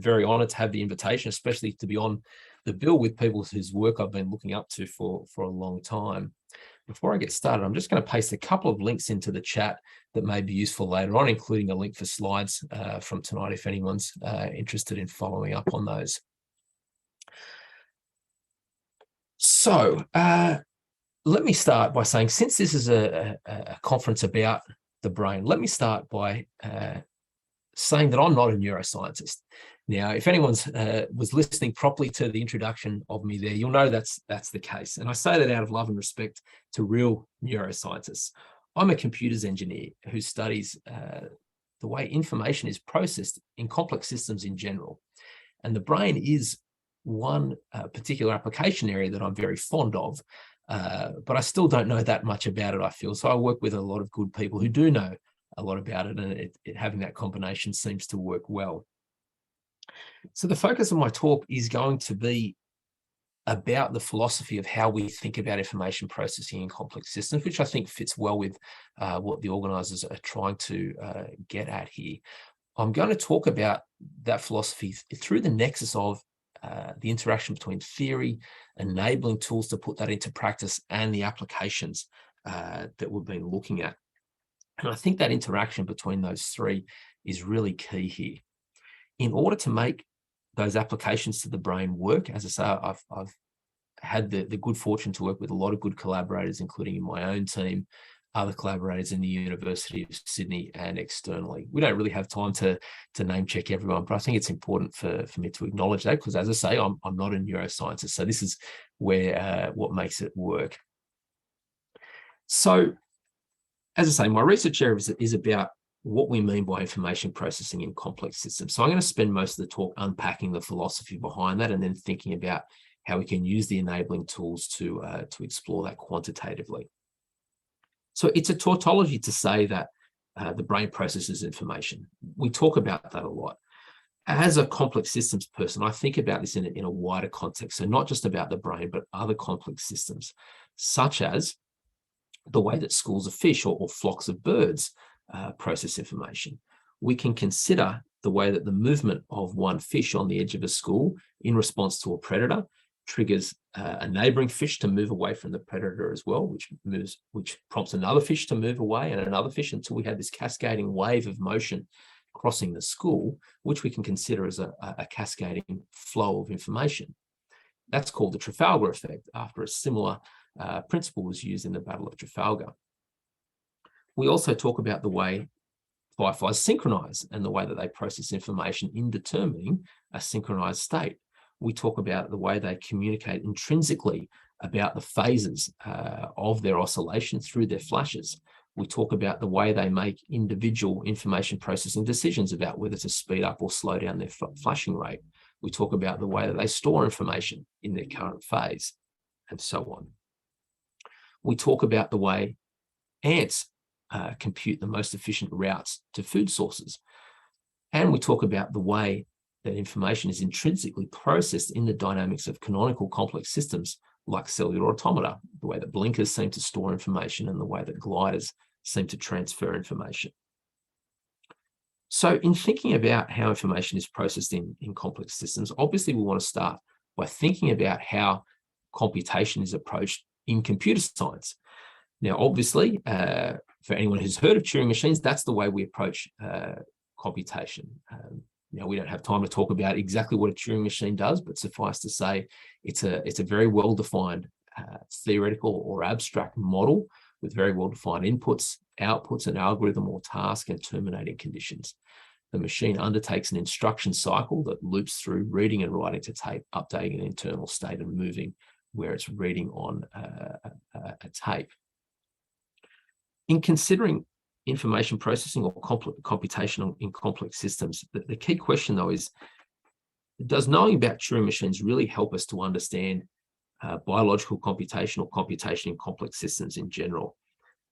very honoured to have the invitation, especially to be on the bill with people whose work I've been looking up to for a long time. Before I get started, I'm just going to paste a couple of links into the chat that may be useful later on, including a link for slides from tonight if anyone's interested in following up on those. So let me start by saying, since this is a conference about the brain, let me start by saying that I'm not a neuroscientist. Now, if anyone's was listening properly to the introduction of me there, you'll know that's the case. And I say that out of love and respect to real neuroscientists. I'm a computers engineer who studies the way information is processed in complex systems in general. And the brain is one particular application area that I'm very fond of, but I still don't know that much about it, I feel. So I work with a lot of good people who do know a lot about it, and having that combination seems to work well. So the focus of my talk is going to be about the philosophy of how we think about information processing in complex systems, which I think fits well with what the organisers are trying to get at here. I'm going to talk about that philosophy through the nexus of the interaction between theory, enabling tools to put that into practice, and the applications that we've been looking at. And I think that interaction between those three is really key here. In order to make those applications to the brain work, as I say, I've had the good fortune to work with a lot of good collaborators, including in my own team, other collaborators in the University of Sydney and externally. We don't really have time to name check everyone, but I think it's important for me to acknowledge that, because as I say, I'm not a neuroscientist. So this is where what makes it work. So as I say, my research area is about what we mean by information processing in complex systems. So I'm going to spend most of the talk unpacking the philosophy behind that, and then thinking about how we can use the enabling tools to explore that quantitatively. So it's a tautology to say that the brain processes information. We talk about that a lot. As a complex systems person, I think about this in a wider context. So not just about the brain, but other complex systems, such as the way that schools of fish or flocks of birds process information. We can consider the way that the movement of one fish on the edge of a school in response to a predator triggers a neighboring fish to move away from the predator as well, which prompts another fish to move away and another fish, until we have this cascading wave of motion crossing the school, which we can consider as a cascading flow of information. That's called the Trafalgar effect, after a similar principle was used in the Battle of Trafalgar. We also talk about the way fireflies synchronize and the way that they process information in determining a synchronized state. We talk about the way they communicate intrinsically about the phases of their oscillation through their flashes. We talk about the way they make individual information processing decisions about whether to speed up or slow down their flashing rate. We talk about the way that they store information in their current phase, and so on. We talk about the way ants compute the most efficient routes to food sources. And we talk about the way that information is intrinsically processed in the dynamics of canonical complex systems like cellular automata, the way that blinkers seem to store information and the way that gliders seem to transfer information. So in thinking about how information is processed in complex systems, obviously we want to start by thinking about how computation is approached in computer science. Now, obviously, for anyone who's heard of Turing machines, that's the way we approach computation. Now, we don't have time to talk about exactly what a Turing machine does, but suffice to say, it's a very well-defined theoretical or abstract model with very well-defined inputs, outputs, an algorithm or task, and terminating conditions. The machine undertakes an instruction cycle that loops through reading and writing to tape, updating an internal state and moving where it's reading on a tape. In considering information processing or computation in complex systems, the key question, though, is, does knowing about Turing machines really help us to understand biological computation or computation in complex systems in general?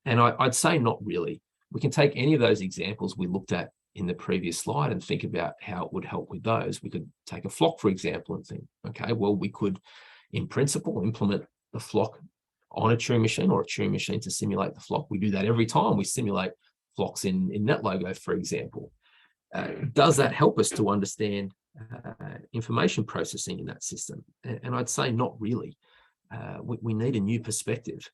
And I'd say not really. We can take any of those examples we looked at in the previous slide and think about how it would help with those. We could take a flock, for example, and think, okay, well, we could, in principle, implement the flock on a Turing machine or a Turing machine to simulate the flock. We do that every time we simulate flocks in NetLogo, for example. Does that help us to understand information processing in that system? And I'd say not really. We need a new perspective.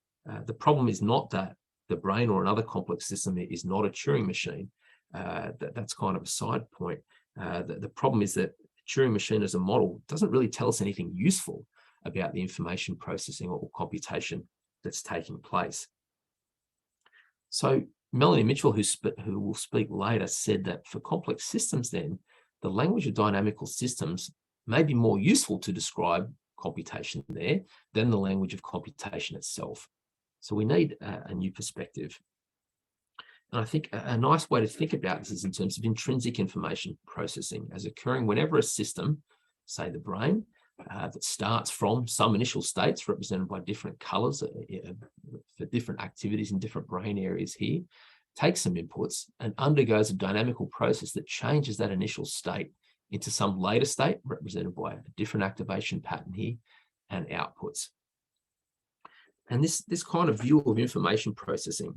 The problem is not that the brain or another complex system is not a Turing machine. That's kind of a side point. The problem is that Turing machine as a model doesn't really tell us anything useful about the information processing or computation that's taking place. So Melanie Mitchell, who will speak later, said that for complex systems then, the language of dynamical systems may be more useful to describe computation there than the language of computation itself. So we need a new perspective. And I think a nice way to think about this is in terms of intrinsic information processing as occurring whenever a system, say the brain, that starts from some initial states represented by different colors for different activities in different brain areas here, takes some inputs and undergoes a dynamical process that changes that initial state into some later state represented by a different activation pattern here and outputs. And this kind of view of information processing,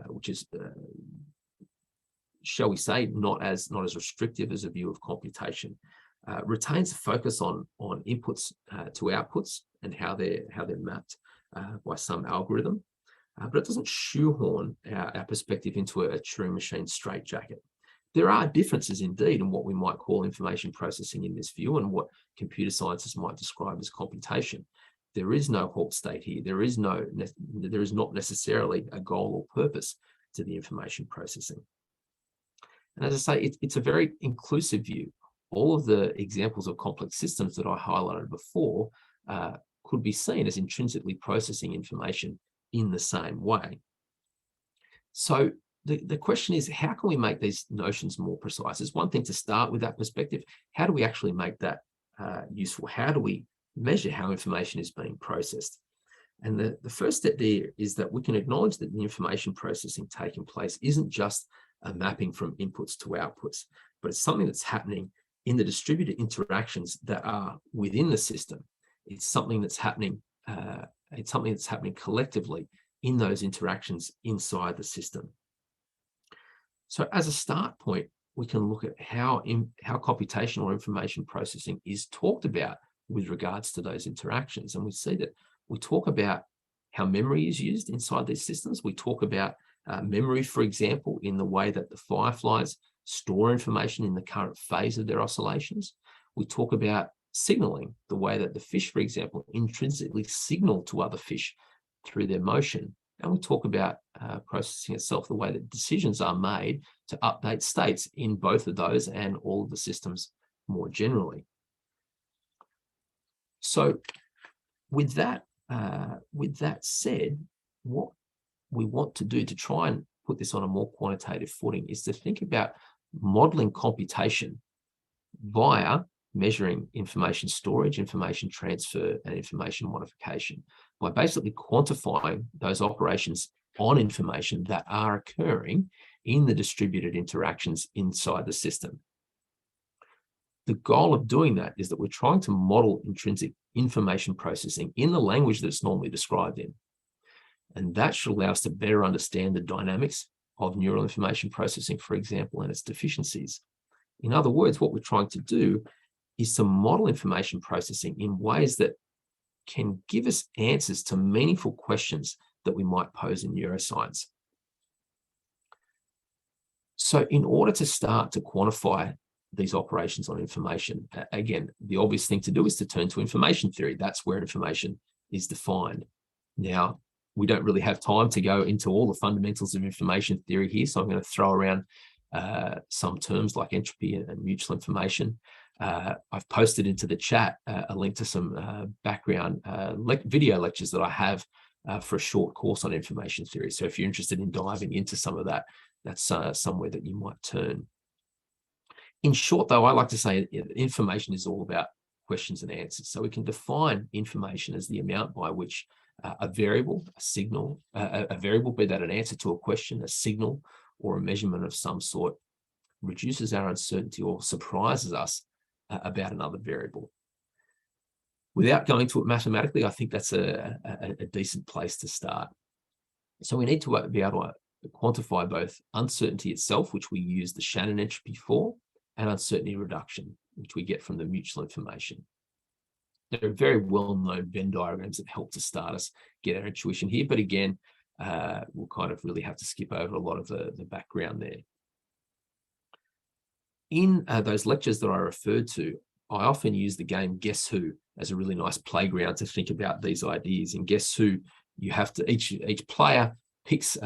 which is, shall we say, not as restrictive as a view of computation, retains a focus on inputs to outputs and how they're mapped by some algorithm, but it doesn't shoehorn our perspective into a Turing machine straitjacket. There are differences indeed in what we might call information processing in this view and what computer scientists might describe as computation. There is no halt state here. There is not necessarily a goal or purpose to the information processing. And as I say, it's a very inclusive view. All of the examples of complex systems that I highlighted before could be seen as intrinsically processing information in the same way. So the question is, how can we make these notions more precise? It's one thing to start with that perspective. How do we actually make that useful? How do we measure how information is being processed? And the first step there is that we can acknowledge that the information processing taking place isn't just a mapping from inputs to outputs, but it's something that's happening in the distributed interactions that are within the system. It's something that's happening. It's something that's happening collectively in those interactions inside the system. So as a start point, we can look at how computational information processing is talked about with regards to those interactions. And we see that we talk about how memory is used inside these systems. We talk about memory, for example, in the way that the fireflies store information in the current phase of their oscillations. We talk about signaling, the way that the fish, for example, intrinsically signal to other fish through their motion. And we talk about processing itself, the way that decisions are made to update states in both of those and all of the systems more generally. So with that said, what we want to do to try and put this on a more quantitative footing is to think about modeling computation via measuring information storage, information transfer, and information modification by basically quantifying those operations on information that are occurring in the distributed interactions inside the system. The goal of doing that is that we're trying to model intrinsic information processing in the language that it's normally described in. And that should allow us to better understand the dynamics of neural information processing, for example, and its deficiencies. In other words, what we're trying to do is to model information processing in ways that can give us answers to meaningful questions that we might pose in neuroscience. So in order to start to quantify these operations on information, again, the obvious thing to do is to turn to information theory. That's where information is defined. Now, we don't really have time to go into all the fundamentals of information theory here, so I'm going to throw around some terms like entropy and mutual information. I've posted into the chat a link to some background video lectures that I have for a short course on information theory. So if you're interested in diving into some of that, that's somewhere that you might turn. In short, though, I like to say information is all about questions and answers. So we can define information as the amount by which a variable, a signal, a variable, be that an answer to a question, a signal, or a measurement of some sort, reduces our uncertainty or surprises us about another variable. Without going to it mathematically, I think that's a decent place to start. So we need to be able to quantify both uncertainty itself, which we use the Shannon entropy for, and uncertainty reduction, which we get from the mutual information. There are very well-known Venn diagrams that help to start us get our intuition here, but again, we'll kind of really have to skip over a lot of the background there. In those lectures that I referred to, I often use the game Guess Who as a really nice playground to think about these ideas. In Guess Who, you have to, each player picks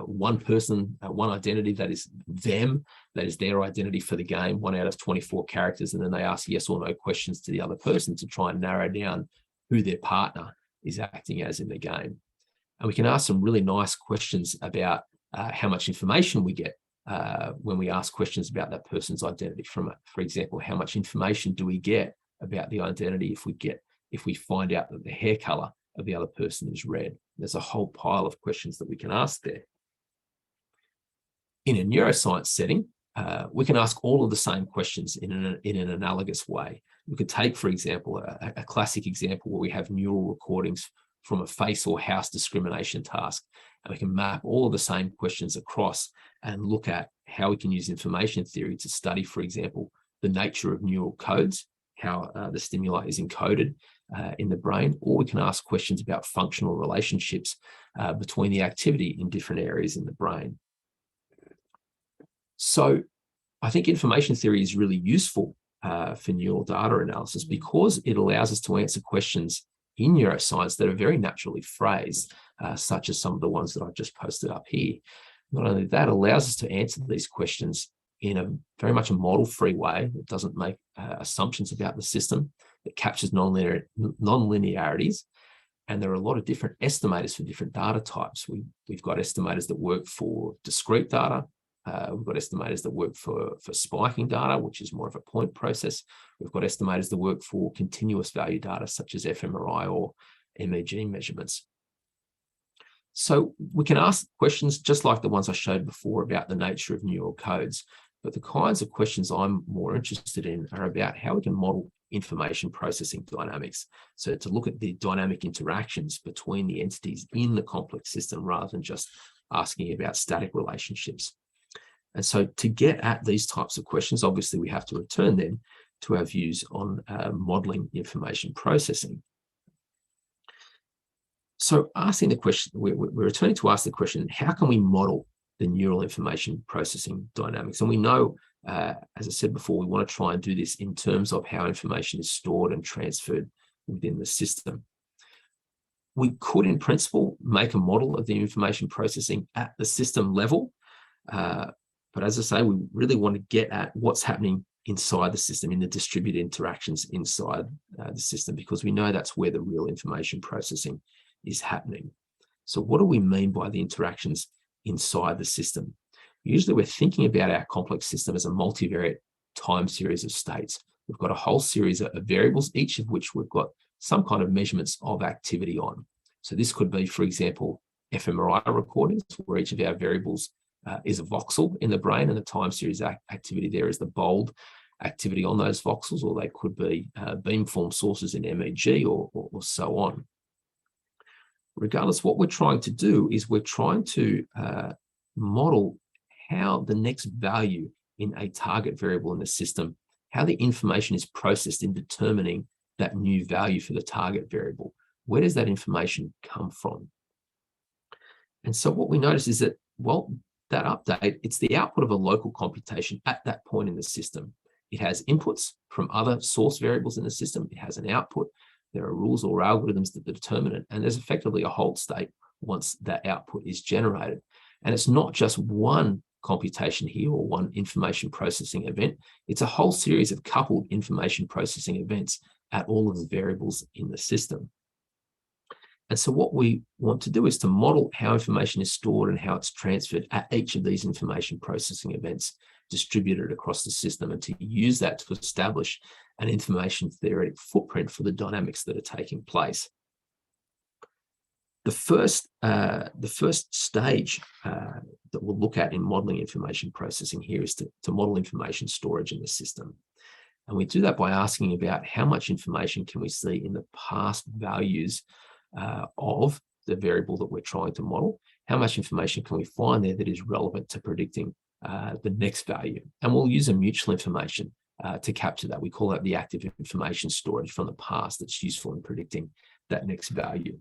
one person, one identity that is them, that is their identity for the game, 1 out of 24 characters, and then they ask yes or no questions to the other person to try and narrow down who their partner is acting as in the game. And we can ask some really nice questions about how much information we get when we ask questions about that person's identity. For example, how much information do we get about the identity if we find out that the hair color of the other person is red? There's a whole pile of questions that we can ask there. In a neuroscience setting, we can ask all of the same questions in an analogous way. We could take, for example, a classic example where we have neural recordings from a face or house discrimination task, and we can map all of the same questions across and look at how we can use information theory to study, for example, the nature of neural codes, how the stimuli is encoded in the brain, or we can ask questions about functional relationships between the activity in different areas in the brain. So I think information theory is really useful for neural data analysis because it allows us to answer questions in neuroscience that are very naturally phrased, such as some of the ones that I've just posted up here. Not only that, allows us to answer these questions in a very much a model-free way that doesn't make assumptions about the system, that captures non-linearities, and there are a lot of different estimators for different data types. We've got estimators that work for discrete data. We've got estimators that work for spiking data, which is more of a point process. We've got estimators that work for continuous value data, such as fMRI or MEG measurements. So we can ask questions just like the ones I showed before about the nature of neural codes, but the kinds of questions I'm more interested in are about how we can model information processing dynamics. So to look at the dynamic interactions between the entities in the complex system rather than just asking about static relationships. And so to get at these types of questions, obviously we have to return then to our views on modeling information processing. So asking the question, we're returning to ask the question, how can we model the neural information processing dynamics? And we know, as I said before, we want to try and do this in terms of how information is stored and transferred within the system. We could, in principle, make a model of the information processing at the system level. But as I say, we really want to get at what's happening inside the system, in the distributed interactions inside the system, because we know that's where the real information processing is happening. So what do we mean by the interactions inside the system? Usually we're thinking about our complex system as a multivariate time series of states. We've got a whole series of variables, each of which we've got some kind of measurements of activity on. So this could be, for example, fMRI recordings, where each of our variables is a voxel in the brain, and the time series activity there is the bold activity on those voxels, or they could be beamform sources in MEG or so on. Regardless, what we're trying to do is we're trying to model how the next value in a target variable in the system, how the information is processed in determining that new value for the target variable. Where does that information come from? And so what we notice is that, well, that update, it's the output of a local computation at that point in the system. It has inputs from other source variables in the system. It has an output. There are rules or algorithms that determine it. And there's effectively a hold state once that output is generated. And it's not just one computation here or one information processing event. It's a whole series of coupled information processing events at all of the variables in the system. And so what we want to do is to model how information is stored and how it's transferred at each of these information processing events distributed across the system, and to use that to establish an information theoretic footprint for the dynamics that are taking place. The first stage that we'll look at in modeling information processing here is to model information storage in the system. And we do that by asking about how much information can we see in the past values of the variable that we're trying to model. How much information can we find there that is relevant to predicting the next value? And we'll use a mutual information to capture that. We call that the active information storage from the past that's useful in predicting that next value.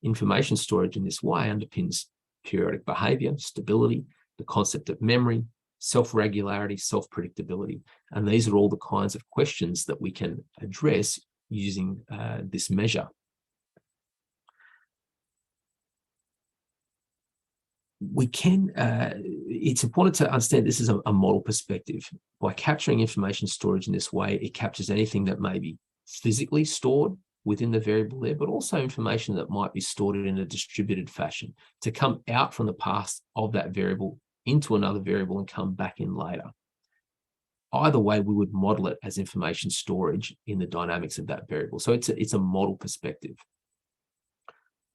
Information storage in this way underpins periodic behavior, stability, the concept of memory, self-regularity, self-predictability. And these are all the kinds of questions that we can address using this measure. We can, it's important to understand this is a model perspective. By capturing information storage in this way, it captures anything that may be physically stored within the variable there, but also information that might be stored in a distributed fashion to come out from the past of that variable into another variable and come back in later. Either way, we would model it as information storage in the dynamics of that variable. So it's a model perspective.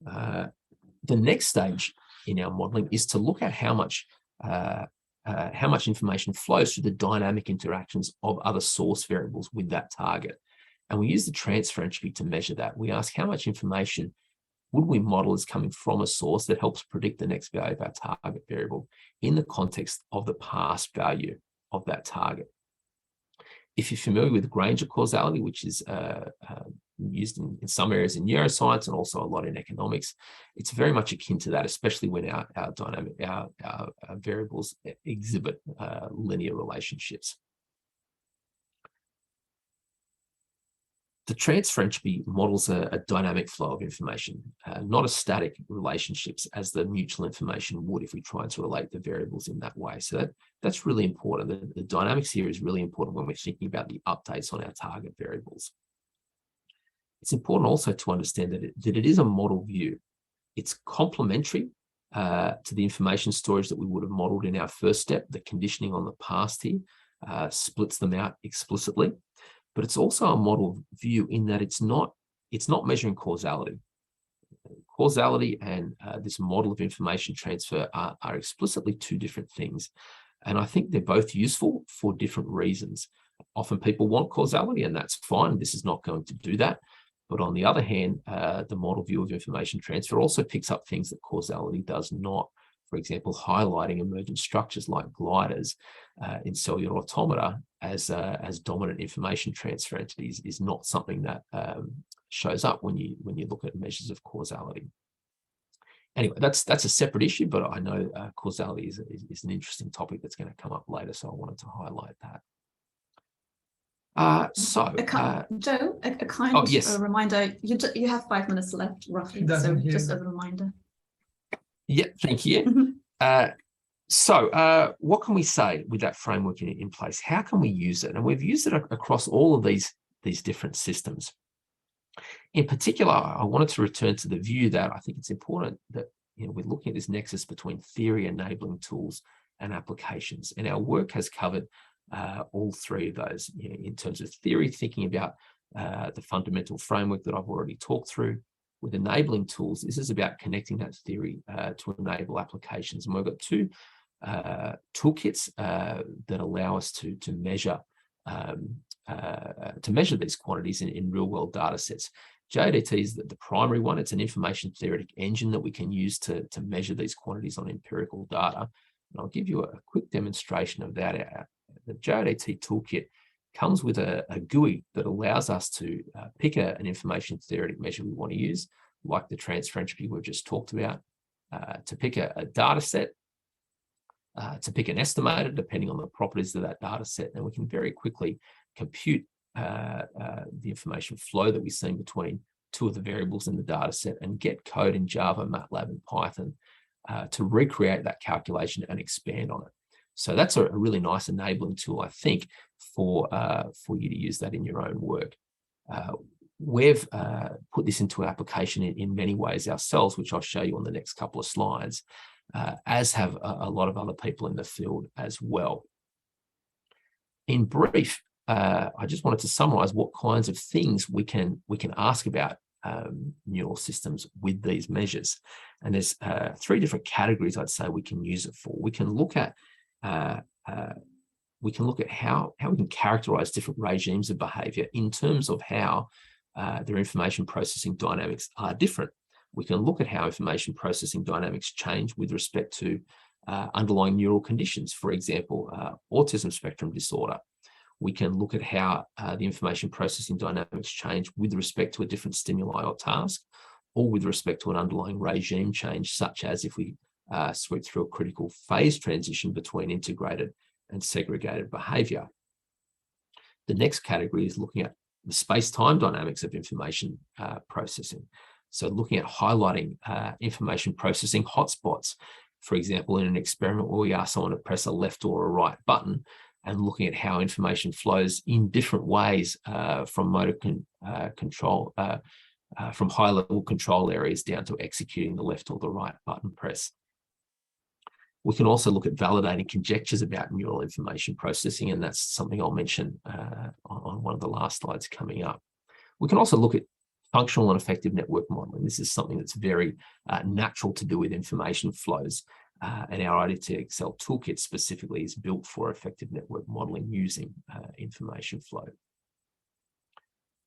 The next stage in our modeling is to look at how much information flows through the dynamic interactions of other source variables with that target. And we use the transfer entropy to measure that. We ask how much information would we model as coming from a source that helps predict the next value of our target variable in the context of the past value of that target. If you're familiar with Granger causality, which is used in some areas in neuroscience and also a lot in economics, it's very much akin to that, especially when our variables exhibit linear relationships. The transfer entropy models a dynamic flow of information, not a static relationships as the mutual information would if we tried to relate the variables in that way. So that's really important. The dynamics here is really important when we're thinking about the updates on our target variables. It's important also to understand that it is a model view. It's complementary to the information storage that we would have modeled in our first step. The conditioning on the past here splits them out explicitly. But it's also a model view in that it's not measuring causality. Causality and this model of information transfer are explicitly two different things. And I think they're both useful for different reasons. Often people want causality, and that's fine. This is not going to do that. But on the other hand, the model view of information transfer also picks up things that causality does not. For example, highlighting emergent structures like gliders in cellular automata as dominant information transfer entities is not something that shows up when you look at measures of causality. Anyway, that's a separate issue, but I know causality is an interesting topic that's going to come up later, so I wanted to highlight that. Joe, a kind reminder, you have 5 minutes left, roughly, so just as a reminder. Yeah, thank you. So what can we say with that framework in place? How can we use it? And we've used it across all of these different systems. In particular, I wanted to return to the view that I think it's important that we're looking at this nexus between theory enabling tools and applications. And our work has covered all three of those in terms of theory, thinking about the fundamental framework that I've already talked through. With enabling tools, this is about connecting that theory to enable applications. And we've got two toolkits that allow us to measure these quantities in real-world data sets. JIDT is the primary one. It's an information-theoretic engine that we can use to measure these quantities on empirical data. And I'll give you a quick demonstration of that. The JIDT toolkit comes with a GUI that allows us to pick an information-theoretic measure we want to use, like the transfer entropy we've just talked about, to pick a data set, to pick an estimator, depending on the properties of that data set, and we can very quickly compute the information flow that we've seen between two of the variables in the data set and get code in Java, MATLAB, and Python to recreate that calculation and expand on it. So that's a really nice enabling tool, I think, for you to use that in your own work. We've put this into application in many ways ourselves, which I'll show you on the next couple of slides, as have a lot of other people in the field as well. In brief, I just wanted to summarize what kinds of things we can ask about neural systems with these measures. And there's 3 different categories I'd say we can use it for. We can look at how we can characterize different regimes of behavior in terms of how their information processing dynamics are different. We can look at how information processing dynamics change with respect to underlying neural conditions, for example, autism spectrum disorder. we can look at how the information processing dynamics change with respect to a different stimuli or task, or with respect to an underlying regime change, such as if we sweep through a critical phase transition between integrated and segregated behavior. The next category is looking at the space-time dynamics of information processing. So looking at highlighting information processing hotspots, for example, in an experiment where we ask someone to press a left or a right button, and looking at how information flows in different ways from motor control, from high-level control areas down to executing the left or the right button press. We can also look at validating conjectures about neural information processing, and that's something I'll mention on one of the last slides coming up. We can also look at functional and effective network modeling. This is something that's very natural to do with information flows, and our IDTxl toolkit specifically is built for effective network modeling using information flow.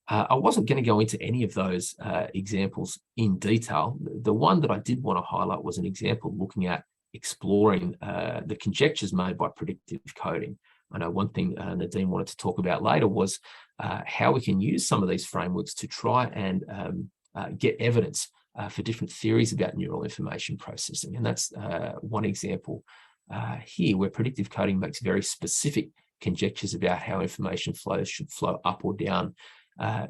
I wasn't going to go into any of those examples in detail. The one that I did want to highlight was an example looking at exploring the conjectures made by predictive coding. I know one thing Nadine wanted to talk about later was how we can use some of these frameworks to try and get evidence for different theories about neural information processing. And that's one example here where predictive coding makes very specific conjectures about how information flows should flow up or down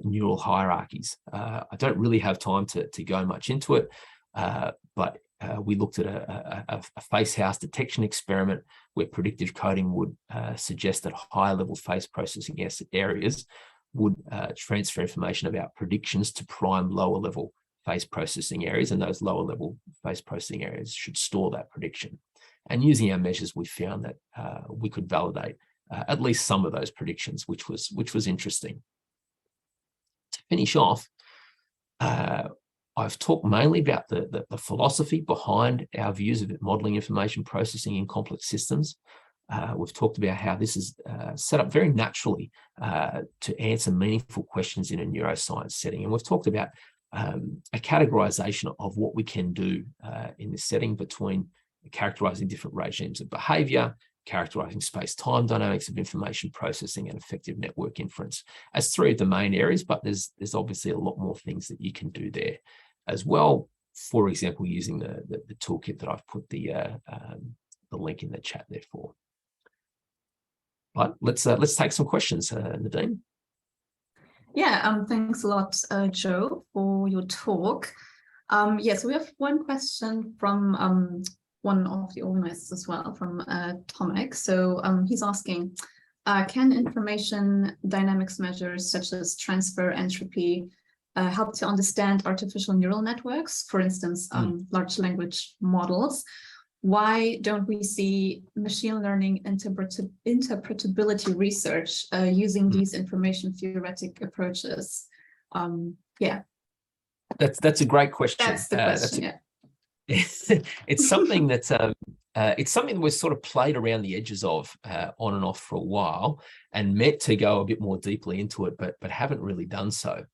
neural hierarchies. I don't really have time to go much into it, but we looked at a face house detection experiment where predictive coding would suggest that higher level face processing areas would transfer information about predictions to prime lower level face processing areas, and those lower level face processing areas should store that prediction. And using our measures, we found that we could validate at least some of those predictions, which was interesting. To finish off, I've talked mainly about the philosophy behind our views of modeling information processing in complex systems. We've talked about how this is set up very naturally to answer meaningful questions in a neuroscience setting. And we've talked about a categorization of what we can do in this setting between characterizing different regimes of behavior, characterizing space-time dynamics of information processing, and effective network inference as three of the main areas, but there's obviously a lot more things that you can do there as well. For example, using the toolkit that I've put the link in the chat there for. But let's take some questions, Nadine. Yeah, thanks a lot, Joe, for your talk. Yes, we have one question from one of the organizers as well, from Tomek. So he's asking, can information dynamics measures such as transfer entropy help to understand artificial neural networks, for instance, large language models? Why don't we see machine learning interpretability research using these information-theoretic approaches? Yeah. That's a great question. That's the question, yeah. It's something that's it's something that we've sort of played around the edges of on and off for a while, and meant to go a bit more deeply into it, but haven't really done so.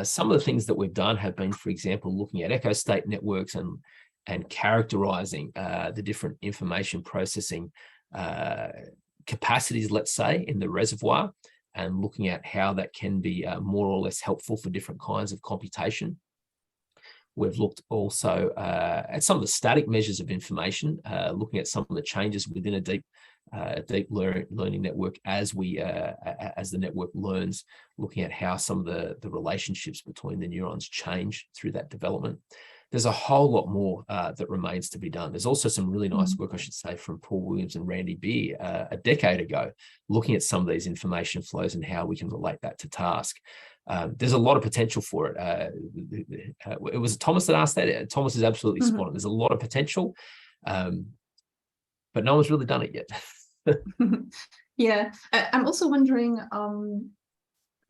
Some of the things that we've done have been, for example, looking at echo state networks and characterizing the different information processing capacities, let's say, in the reservoir, and looking at how that can be more or less helpful for different kinds of computation. We've looked also at some of the static measures of information, looking at some of the changes within a deep learning network as the network learns, looking at how some of the relationships between the neurons change through that development. There's a whole lot more that remains to be done. There's also some really nice work, I should say, from Paul Williams and Randy Beer a decade ago, looking at some of these information flows and how we can relate that to task. There's a lot of potential for it. It was Thomas that asked that. Thomas is absolutely spot on. There's a lot of potential, but no one's really done it yet. Yeah, I'm also wondering,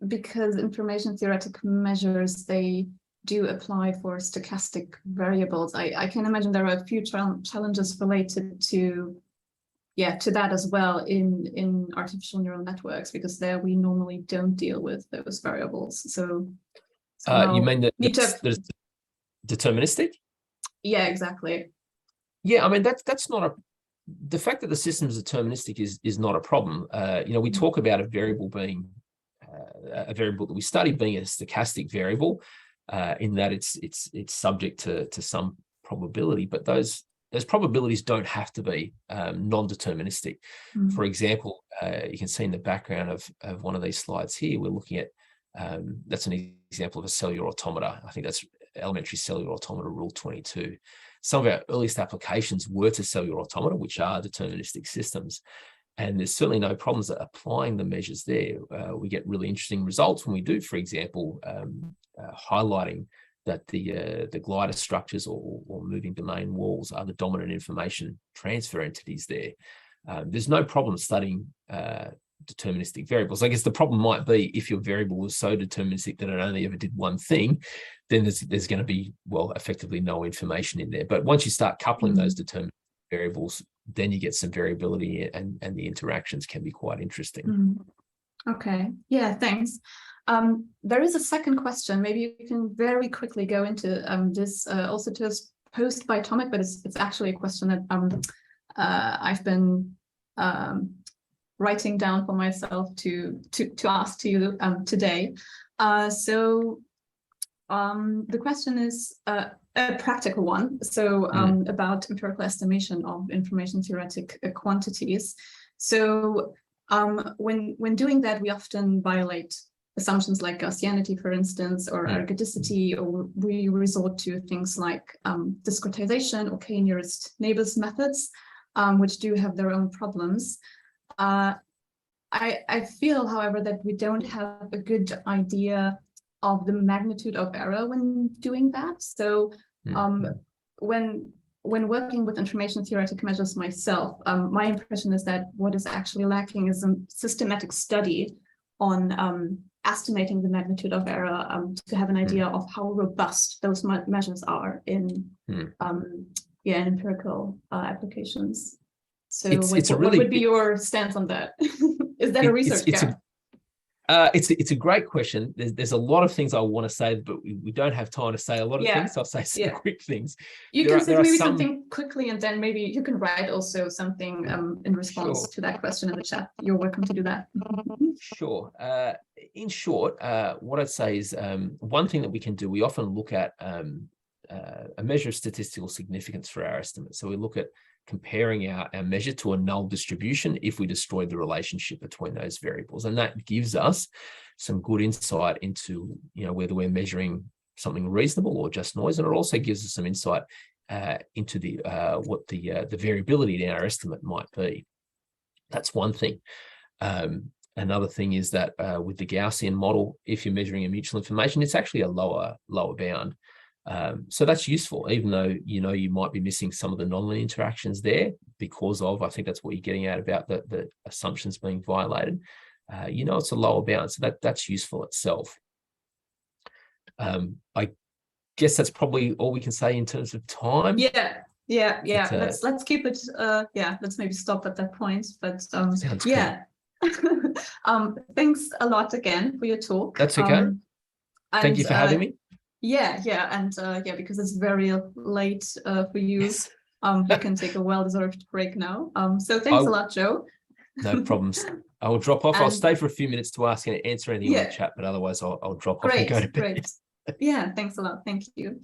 because information theoretic measures, they do apply for stochastic variables. I can imagine there are a few challenges related to that as well in artificial neural networks, because there we normally don't deal with those variables. So you mean that there's deterministic? Yeah, exactly. Yeah, I mean that's not the fact that the system is deterministic is not a problem. We talk about a variable being a variable that we study being a stochastic variable, in that it's subject to some probability, but those probabilities don't have to be non-deterministic. For example, you can see in the background of one of these slides here, we're looking at that's an example of a cellular automata. I think that's elementary cellular automata rule 22. Some of our earliest applications were to cellular automata, which are deterministic systems. And there's certainly no problems that applying the measures there. We get really interesting results when we do, for example, highlighting that the glider structures or moving domain walls are the dominant information transfer entities there. There's no problem studying deterministic variables. I guess the problem might be if your variable was so deterministic that it only ever did one thing, then there's going to be, well, effectively no information in there. But once you start coupling those deterministic variables, then you get some variability, and the interactions can be quite interesting. Okay, yeah, thanks. There is a second question. Maybe you can very quickly go into this, also to us posed by Tomek, but it's actually a question that I've been writing down for myself to ask to you today. So the question is a practical one. So about empirical estimation of information-theoretic quantities. So when doing that, we often violate assumptions like Gaussianity, for instance, or ergodicity, or we resort to things like discretization or k-nearest neighbors methods, which do have their own problems. I feel, however, that we don't have a good idea of the magnitude of error when doing that. So when working with information-theoretic measures myself, my impression is that what is actually lacking is a systematic study on estimating the magnitude of error to have an idea of how robust those measures are in empirical applications. So what would be your stance on that? Is that a research gap? It's a great question. There's a lot of things I want to say, but we don't have time to say a lot of things. So I'll say some quick things. You can say maybe something quickly, and then maybe you can write also something in response to that question in the chat. You're welcome to do that. Sure. In short, what I'd say is one thing that we can do, we often look at a measure of statistical significance for our estimate. So we look at comparing our measure to a null distribution if we destroy the relationship between those variables. And that gives us some good insight into, whether we're measuring something reasonable or just noise. And it also gives us some insight into what the variability in our estimate might be. That's one thing. Another thing is that with the Gaussian model, if you're measuring a mutual information, it's actually a lower bound. So that's useful, even though you might be missing some of the nonlinear interactions there because of, I think that's what you're getting at about the assumptions being violated. It's a lower bound, so that's useful itself. I guess that's probably all we can say in terms of time. Yeah. Let's keep it. Let's maybe stop at that point. But sounds good. Thanks a lot again for your talk. That's okay. Thank you for having me. And because it's very late for you, yes. You can take a well-deserved break now. So thanks a lot, Joe. No problems. I will drop off. I'll stay for a few minutes to ask and answer anything in the chat, but otherwise I'll drop off and go to bed. Great. Yeah, thanks a lot. Thank you.